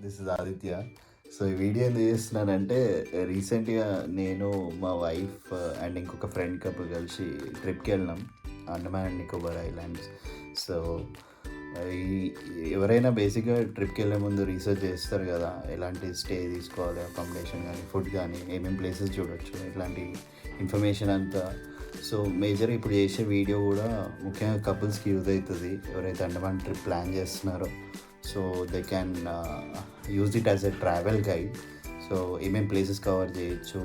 This is Aditya. So ఈ video ఎందుకు చేస్తున్నానంటే రీసెంట్గా నేను మా వైఫ్ అండ్ ఇంకొక ఫ్రెండ్ కపుల్ కలిసి ట్రిప్కి వెళ్ళినాం Andaman and Nicobar islands. So ఈ ఎవరైనా బేసిక్గా ట్రిప్కి వెళ్ళే ముందు రీసెర్చ్ చేస్తారు కదా, ఎలాంటి స్టే తీసుకోవాలి, అకామిడేషన్ కానీ ఫుడ్ కానీ ఏమేమి ప్లేసెస్ చూడొచ్చు ఇట్లాంటి ఇన్ఫర్మేషన్ అంతా. సో మేజర్ ఇప్పుడు చేసే వీడియో కూడా ముఖ్యంగా కపుల్స్కి యూజ్ అవుతుంది, ఎవరైతే అండమాన్ ట్రిప్ ప్లాన్ చేస్తున్నారో. So they can use it as a travel guide. So ఏమేమి ప్లేసెస్ కవర్ చేయొచ్చు,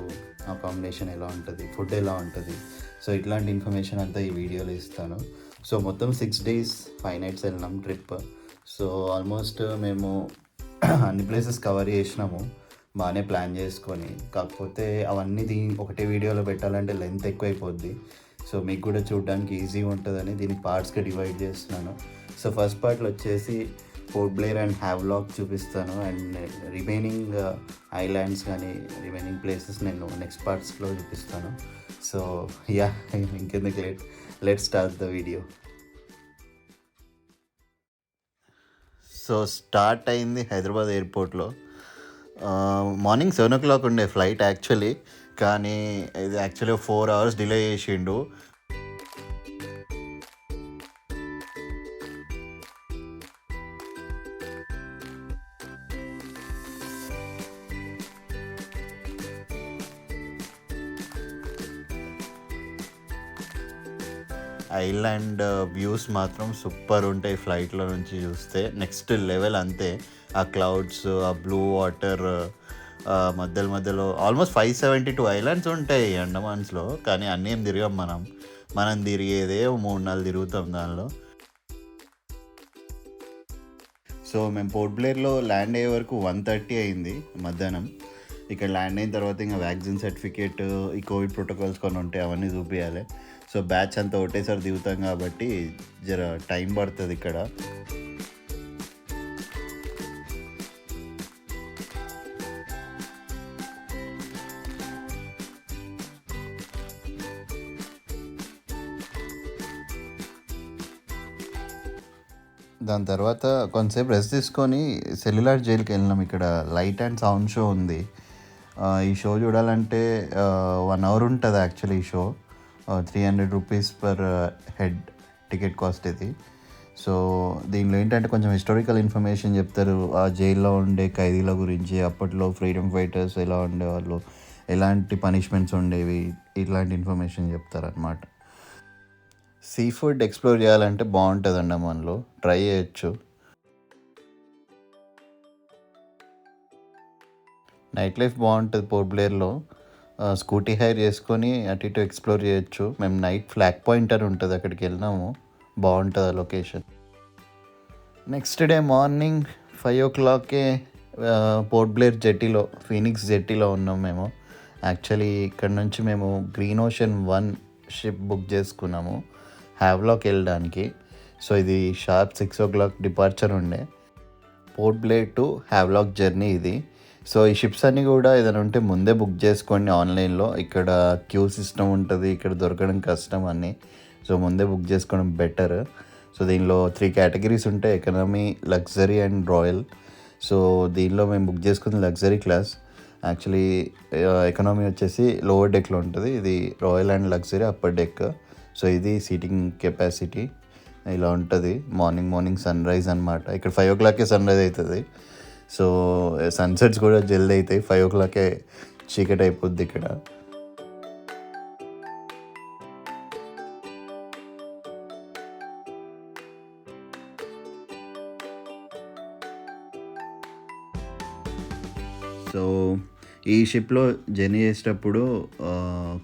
అకామిడేషన్ ఎలా ఉంటుంది, ఫుడ్ ఎలా ఉంటుంది, సో ఇట్లాంటి ఇన్ఫర్మేషన్ అంతా ఈ వీడియోలో ఇస్తాను. సో మొత్తం 6 days 5 nights వెళ్ళినాం ట్రిప్. సో ఆల్మోస్ట్ మేము అన్ని ప్లేసెస్ కవర్ చేసినాము బాగానే ప్లాన్ చేసుకొని. కాకపోతే అవన్నీ ఒకటే వీడియోలో పెట్టాలంటే లెంత్ ఎక్కువైపోద్ది. సో మీకు కూడా చూడడానికి ఈజీగా ఉంటుందని దీన్ని పార్ట్స్గా డివైడ్ చేస్తున్నాను. సో ఫస్ట్ పార్ట్లో వచ్చేసి పోర్ట్ బ్లేర్ అండ్ హ్యావ్లాక్ చూపిస్తాను, అండ్ రిమైనింగ్ ఐలాండ్స్ కానీ రిమైనింగ్ ప్లేసెస్ నేను నెక్స్ట్ పార్ట్స్లో చూపిస్తాను. సో యా, ఇంకెందుకు let start the video. So start అయింది హైదరాబాద్ ఎయిర్పోర్ట్లో. మార్నింగ్ 7 o'clock ఉండే ఫ్లైట్ యాక్చువల్లీ, కానీ ఇది యాక్చువల్లీ 4 hours డిలే చేసిండు. ఐలాండ్ వ్యూస్ మాత్రం సూపర్ ఉంటాయి ఫ్లైట్లో నుంచి చూస్తే, నెక్స్ట్ లెవెల్ అంతే. ఆ క్లౌడ్స్, ఆ బ్లూ వాటర్, మధ్యలో ఆల్మోస్ట్ 572 ఐలాండ్స్ ఉంటాయి అండమాన్స్లో, కానీ అన్నీ ఏం తిరిగాం మనం తిరిగేదే 3-4 తిరుగుతాం దానిలో. సో మేము పోర్ట్ బ్లేర్లో ల్యాండ్ అయ్యే వరకు 1:30 అయింది మధ్యాహ్నం. ఇక్కడ ల్యాండ్ అయిన తర్వాత ఇంకా వ్యాక్సిన్ సర్టిఫికేట్, ఈ కోవిడ్ ప్రోటోకాల్స్ కొన్ని ఉంటాయి, అవన్నీ చూపించాలి. సో బ్యాచ్ అంతా ఒకటేసారి దిగుతాం కాబట్టి జర టైం పడుతుంది ఇక్కడ. దాని తర్వాత కొంతసేపు రెస్ట్ తీసుకొని సెల్యులార్ జైలుకి వెళ్ళినాం. ఇక్కడ లైట్ అండ్ సౌండ్ షో ఉంది. ఈ షో చూడాలంటే 1 hour ఉంటుంది యాక్చువల్లీ. ఈ show 300 rupees per head ticket cost ఇది. సో దీనిలో ఏంటంటే కొంచెం హిస్టారికల్ ఇన్ఫర్మేషన్ చెప్తారు, ఆ జైల్లో ఉండే ఖైదీల గురించి, అప్పట్లో ఫ్రీడమ్ ఫైటర్స్ ఎలా ఉండేవాళ్ళు, ఎలాంటి పనిష్మెంట్స్ ఉండేవి, ఇట్లాంటి ఇన్ఫర్మేషన్ చెప్తారనమాట. సీ ఫుడ్ ఎక్స్ప్లోర్ చేయాలంటే బాగుంటుందండి, మనలో ట్రై చేయొచ్చు. నైట్ లైఫ్ బాగుంటుంది పోర్ట్ బ్లేర్లో. స్కూటీ హైర్ చేసుకొని అటు ఇటు ఎక్స్ప్లోర్ చేయొచ్చు. మేము నైట్ ఫ్లాగ్ పాయింట్ అని ఉంటుంది, అక్కడికి వెళ్ళినాము, బాగుంటుంది ఆ location. Next day morning 5 o'clock Port Blair జెట్టీలో, ఫీనిక్స్ జెట్టీలో ఉన్నాం మేము. యాక్చువల్లీ ఇక్కడ నుంచి మేము గ్రీన్ ఓషన్ 1 షిప్ బుక్ చేసుకున్నాము హ్యావ్లాక్ వెళ్ళడానికి. సో ఇది షార్ప్ 6 o'clock డిపార్చర్ ఉండే. పోర్ట్ బ్లేర్ టు హ్యావ్లాక్ జర్నీ ఇది. సో ఈ షిప్స్ అన్నీ కూడా ఏదైనా ఉంటే ముందే బుక్ చేసుకోండి ఆన్లైన్లో. ఇక్కడ క్యూ సిస్టమ్ ఉంటుంది, ఇక్కడ దొరకడం కష్టం అన్నీ. సో ముందే బుక్ చేసుకోవడం బెటర్. సో దీనిలో 3 categories ఉంటాయి, economy, luxury and royal. So దీనిలో మేము బుక్ చేసుకుంది లగ్జరీ క్లాస్. యాక్చువల్లీ ఎకనామీ వచ్చేసి లోవర్ డెక్లో ఉంటుంది, ఇది royal and luxury upper deck. So ఇది సీటింగ్ కెపాసిటీ ఇలా ఉంటుంది. మార్నింగ్ సన్ రైజ్ అనమాట. ఇక్కడ 5 o'clock సన్ రైజ్ అవుతుంది. సో సన్సెట్స్ కూడా జల్దీ అవుతాయి, 5 o'clock చీకటి అయిపోద్ది ఇక్కడ. సో ఈ షిప్లో జర్నీ చేసేటప్పుడు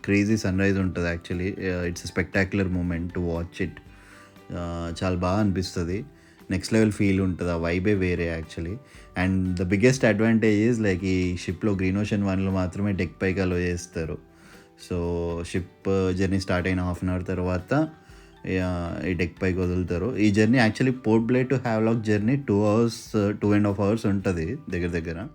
క్రేజీ సన్ రైజ్ ఉంటుంది actually. It's spectacular moment to watch it. చాలా బాగా అనిపిస్తుంది, నెక్స్ట్ లెవెల్ ఫీల్ ఉంటుంది, ఆ వైబే వేరే actually. And the biggest advantage is like ఈ షిప్లో గ్రీన్ ఓషన్ 1లో మాత్రమే డెక్ పైకి అలో చేస్తారు. సో షిప్ జర్నీ స్టార్ట్ అయిన 1/2 hour తర్వాత ఈ డెక్ పైకి వదులుతారు. ఈ journey actually port Blair to Havelock journey 2.5 hours ఉంటుంది దగ్గర.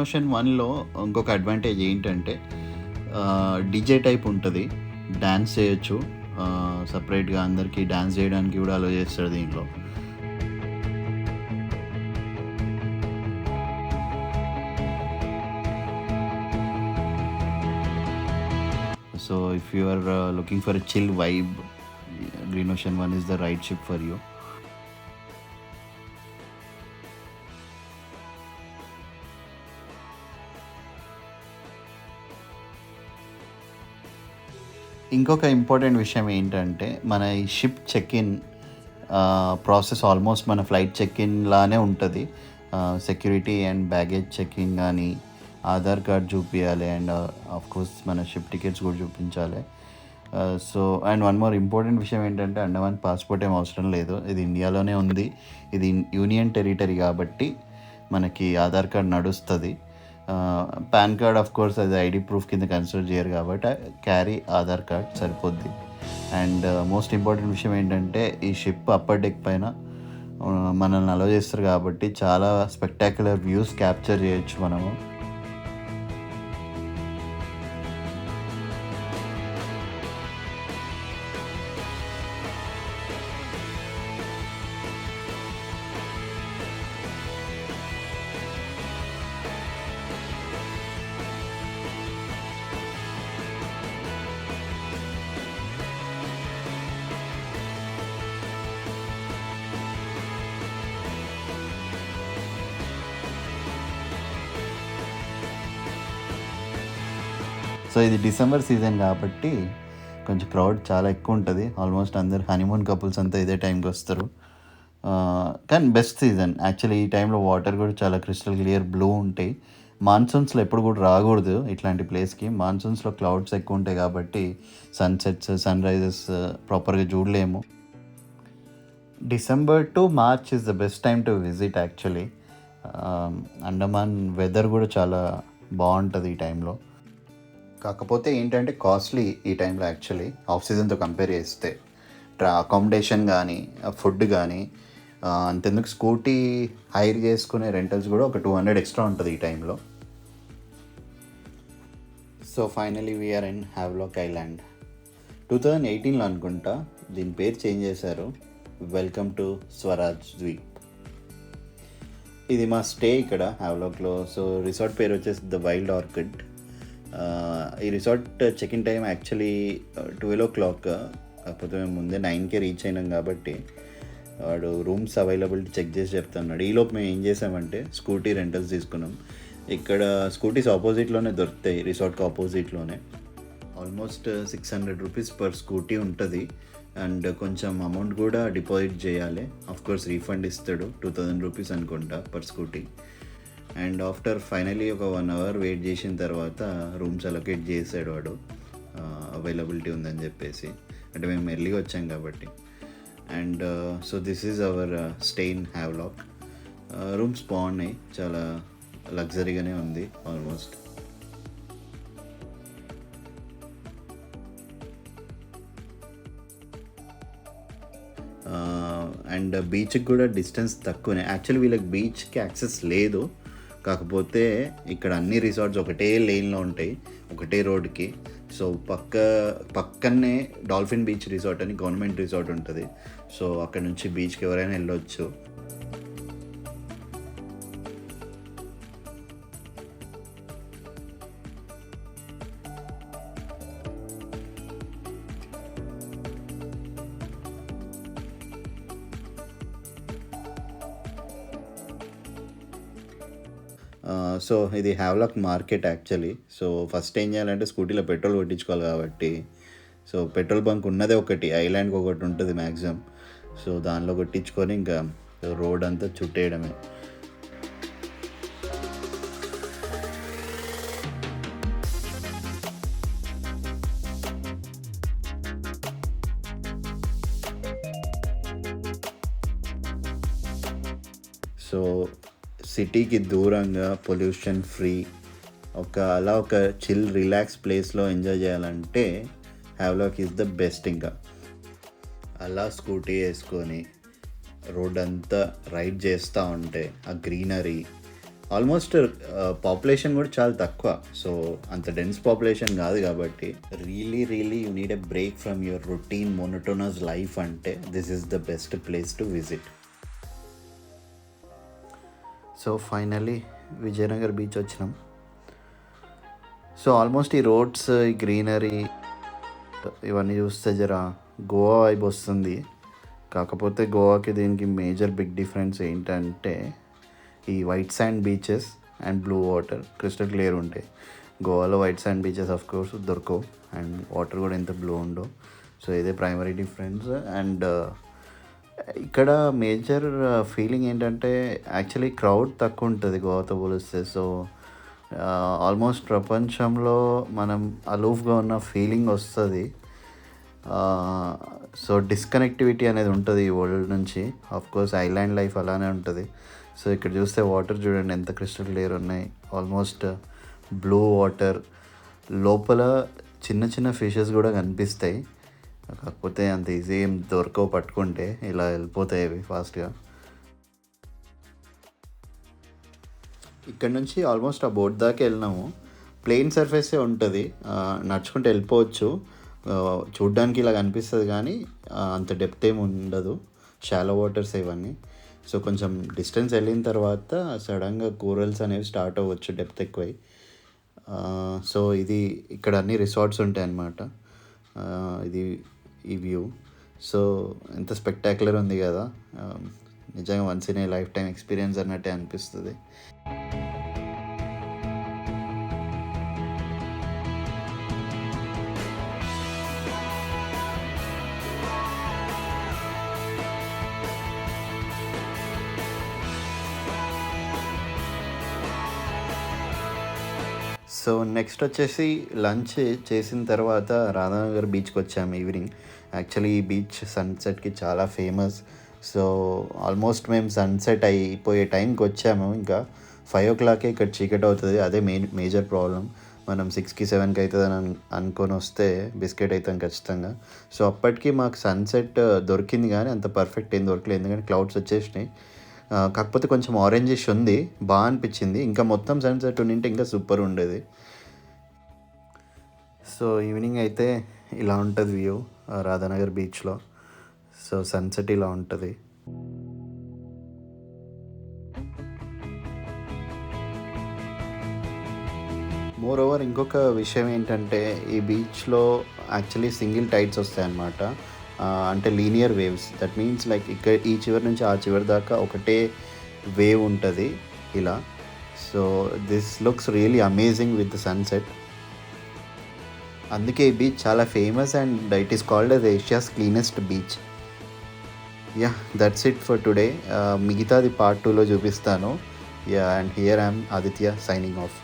ఓషన్ వన్లో ఇంకొక అడ్వాంటేజ్ ఏంటంటే డీజే టైప్ ఉంటుంది, డ్యాన్స్ చేయొచ్చు, సపరేట్గా అందరికీ డ్యాన్స్ చేయడానికి కూడా అలో చేస్తారు దీంట్లో. So if you are looking for a chill vibe, green ocean one is the right ship for you. ఇంకొక ఇంపార్టెంట్ విషయం ఏంటంటే మన ఈ ship check in process almost మన ఫ్లైట్ చెక్ ఇన్ లానే ఉంటుంది. సెక్యూరిటీ అండ్ బ్యాగేజ్ చెకింగ్ కానీ, Aadhaar card చూపించాలి, అండ్ కోర్స్ మన షిప్ టికెట్స్ కూడా చూపించాలి. So and one more important విషయం ఏంటంటే అండమాన్ పాస్పోర్ట్ ఏం అవసరం లేదు, ఇది ఇండియాలోనే ఉంది, ఇది యూనియన్ టెరిటరీ కాబట్టి మనకి ఆధార్ కార్డ్ నడుస్తుంది. పాన్ కార్డ్ ఆఫ్ కోర్స్ అది ఐడి ప్రూఫ్ కింద కన్సిడర్ చేయరు కాబట్టి క్యారీ ఆధార్ కార్డ్ సరిపోద్ది. అండ్ మోస్ట్ ఇంపార్టెంట్ విషయం ఏంటంటే ఈ షిప్ అప్పర్ డెక్ పైన మనల్ని అలో చేస్తారు కాబట్టి చాలా స్పెక్టాక్యులర్ వ్యూస్ క్యాప్చర్ చేయొచ్చు మనము. సో ఇది డిసెంబర్ సీజన్ కాబట్టి కొంచెం క్రౌడ్ చాలా ఎక్కువ ఉంటుంది. ఆల్మోస్ట్ అందరు హనీమూన్ కపుల్స్ అంతా ఇదే టైంకి వస్తారు. కానీ బెస్ట్ సీజన్ యాక్చువల్లీ. ఈ టైంలో వాటర్ కూడా చాలా క్రిస్టల్ క్లియర్ బ్లూ ఉంటాయి. మాన్సూన్స్లో ఎప్పుడు కూడా రాకూడదు ఇట్లాంటి ప్లేస్కి. మాన్సూన్స్లో క్లౌడ్స్ ఎక్కువ ఉంటాయి కాబట్టి సన్సెట్స్, సన్ రైజెస్ ప్రాపర్గా చూడలేము. December to March is the best time to visit actually. Andaman weather కూడా చాలా బాగుంటుంది ఈ టైంలో. కాకపోతే ఏంటంటే కాస్ట్లీ ఈ టైంలో యాక్చువల్లీ ఆఫ్ సీజన్తో కంపేర్ చేస్తే. అకామిడేషన్ కానీ, ఫుడ్ కానీ, అంతెందుకు స్కూటీ హైర్ చేసుకునే రెంటల్స్ కూడా ఒక 200 ఎక్స్ట్రా ఉంటుంది ఈ టైంలో. So finally we are in Havelock island. 2018లో అనుకుంటా దీని పేరు చేంజ్ చేశారు. Welcome to Swaraj Dweep. ఇది మా స్టే ఇక్కడ హ్యావ్లాక్లో. సో రిసార్ట్ పేరు వచ్చేసి ద వైల్డ్ ఆర్కిడ్. ఈ resort check in time actually 12 o'clock, కాకపోతే మేము ముందే 9కే రీచ్ అయినాం కాబట్టి వాడు రూమ్స్ అవైలబిలిటీ చెక్ చేసి చెప్తున్నాడు. ఈలోపు మేము ఏం చేసామంటే స్కూటీ రెంటల్స్ తీసుకున్నాం. ఇక్కడ స్కూటీస్ ఆపోజిట్లోనే దొరుకుతాయి, రిసార్ట్కి ఆపోజిట్లోనే. ఆల్మోస్ట్ 600 రూపీస్ పర్ స్కూటీ ఉంటుంది. అండ్ కొంచెం అమౌంట్ కూడా డిపాజిట్ చేయాలి. ఆఫ్కోర్స్ రీఫండ్ ఇస్తాడు, 2000 రూపీస్ అనుకుంటా per scooty. And after finally ఒక 1 hour వెయిట్ చేసిన తర్వాత రూమ్స్ అలొకేట్ చేసాడు వాడు, అవైలబిలిటీ ఉందని చెప్పేసి. అంటే మేము ఎర్లీగా వచ్చాం కాబట్టి. And so this is our stay in Havelock. Rooms బాగున్నాయి, చాలా లగ్జరీగానే ఉంది ఆల్మోస్ట్. అండ్ బీచ్కి కూడా డిస్టెన్స్ తక్కువనే. యాక్చువల్లీ వీళ్ళకి బీచ్కి యాక్సెస్ లేదు, కాకపోతే ఇక్కడ అన్ని రిసార్ట్స్ ఒకటే లేన్లో ఉంటాయి, ఒకటే రోడ్కి. సో పక్కనే డాల్ఫిన్ బీచ్ రిసార్ట్ అని గవర్నమెంట్ రిసార్ట్ ఉంటుంది. సో అక్కడ నుంచి బీచ్కి ఎవరైనా వెళ్ళొచ్చు. సో ఇది Havelock market actually. So first ఏం చేయాలంటే స్కూటీలో పెట్రోల్ కొట్టించుకోవాలి కాబట్టి, సో పెట్రోల్ బంక్ ఉన్నదే ఒకటి, ఐలాండ్కి ఒకటి ఉంటుంది మ్యాక్సిమం. సో దానిలో కొట్టించుకొని ఇంకా రోడ్ అంతా చుట్టేయడమే. సో సిటీకి దూరంగా పొల్యూషన్ ఫ్రీ అలా ఒక చిల్ రిలాక్స్ ప్లేస్లో ఎంజాయ్ చేయాలంటే హ్యావ్లాక్ ఈజ్ ద బెస్ట్. ఇంకా అలా స్కూటీ వేసుకొని రోడ్ అంతా రైడ్ చేస్తూ ఉంటే ఆ గ్రీనరీ, ఆల్మోస్ట్ పాపులేషన్ కూడా చాలా తక్కువ. సో అంత డెన్స్ పాపులేషన్ కాదు కాబట్టి really you need a break from your routine monotonous life అంటే this is the best place to visit. So finally Vijayanagar beach వచ్చినాం. సో ఆల్మోస్ట్ ఈ రోడ్స్, ఈ గ్రీనరీ ఇవన్నీ చూస్తే జర గోవా వైబ్ వస్తుంది. కాకపోతే గోవాకి దీనికి మేజర్ బిగ్ డిఫరెన్స్ ఏంటంటే ఈ white sand beaches and blue water crystal clear ఉంటాయి. గోవాలో white sand beaches of course దొరకవు అండ్ వాటర్ కూడా ఎంత బ్లూ ఉండవు. సో ఇదే ప్రైమరీ డిఫరెన్స్. అండ్ ఇక్కడ మేజర్ ఫీలింగ్ ఏంటంటే యాక్చువల్లీ క్రౌడ్ తక్కువ ఉంటుంది గోవాతో పోలిస్తే. సో ఆల్మోస్ట్ ప్రపంచంలో మనం అలూఫ్గా ఉన్న ఫీలింగ్ వస్తుంది. సో డిస్కనెక్టివిటీ అనేది ఉంటుంది ఈ వరల్డ్ నుంచి. ఆఫ్కోర్స్ ఐలాండ్ లైఫ్ అలానే ఉంటుంది. సో ఇక్కడ చూస్తే వాటర్ చూడండి ఎంత క్రిస్టల్ క్లియర్ ఉన్నాయి. ఆల్మోస్ట్ బ్లూ వాటర్, లోపల చిన్న చిన్న ఫిషెస్ కూడా కనిపిస్తాయి. కాకపోతే అంత ఈజీ ఏం దొరకవు, పట్టుకుంటే ఇలా వెళ్ళిపోతాయి అవి ఫాస్ట్గా. ఇక్కడ నుంచి ఆల్మోస్ట్ ఆ బోట్ దాకా వెళ్ళినాము. ప్లెయిన్ సర్ఫేసే ఉంటుంది, నడుచుకుంటూ వెళ్ళిపోవచ్చు. చూడ్డానికి ఇలా కనిపిస్తుంది కానీ అంత డెప్త్ ఏమి ఉండదు, షాలో వాటర్స్ ఇవన్నీ. సో కొంచెం డిస్టెన్స్ వెళ్ళిన తర్వాత సడన్గా కోరల్స్ అనేవి స్టార్ట్ అవ్వచ్చు డెప్త్ ఎక్కువై. సో ఇది ఇక్కడ అన్ని రిసార్ట్స్ ఉంటాయి అన్నమాట. ఇది ఈ వ్యూ. సో ఎంత స్పెక్టాక్యులర్ ఉంది కదా, నిజంగా once in a life time experience అన్నట్టే అనిపిస్తుంది. సో నెక్స్ట్ వచ్చేసి లంచ్ చేసిన తర్వాత రాధానగర్ బీచ్కి వచ్చాము ఈవినింగ్. యాక్చువల్లీ ఈ బీచ్ సన్సెట్కి చాలా ఫేమస్. సో ఆల్మోస్ట్ మేము సన్సెట్ అయిపోయే టైంకి వచ్చాము. ఇంకా 5 o'clock ఇక్కడ చీకటి అవుతుంది. అదే మేజర్ ప్రాబ్లం. మనం 6కి 7కి అవుతుందని అనుకొని వస్తే బిస్కెట్ అవుతాం ఖచ్చితంగా. సో అప్పటికి మాకు సన్సెట్ దొరికింది కానీ అంత పర్ఫెక్ట్ ఏం దొరకలేదు, ఎందుకంటే క్లౌడ్స్ వచ్చేసినాయి. కాకపోతే కొంచెం ఆరెంజిష్ ఉంది, బాగా అనిపించింది. ఇంకా మొత్తం సన్సెట్ ఉండింటే ఇంకా సూపర్ ఉండేది. సో ఈవినింగ్ అయితే ఇలా ఉంటుంది వ్యూ రాధానగర్ బీచ్లో. సో సన్సెట్ ఇలా ఉంటుంది. మోర్ ఓవర్ ఇంకొక విషయం ఏంటంటే ఈ బీచ్లో యాక్చువల్లీ సింగిల్ టైడ్స్ వస్తాయన్నమాట. అంటే linear waves. That means like ఇక్కడ ఈ చివరి నుంచి ఆ చివరి దాకా ఒకటే వేవ్ ఉంటుంది ఇలా. So this looks really amazing with the sunset. అందుకే ఈ బీచ్ చాలా famous and it is called as Asia's cleanest beach. Yeah, that's it for today. మిగతాది పార్ట్ 2లో చూపిస్తాను. Yeah, and here I'm Aditya signing off.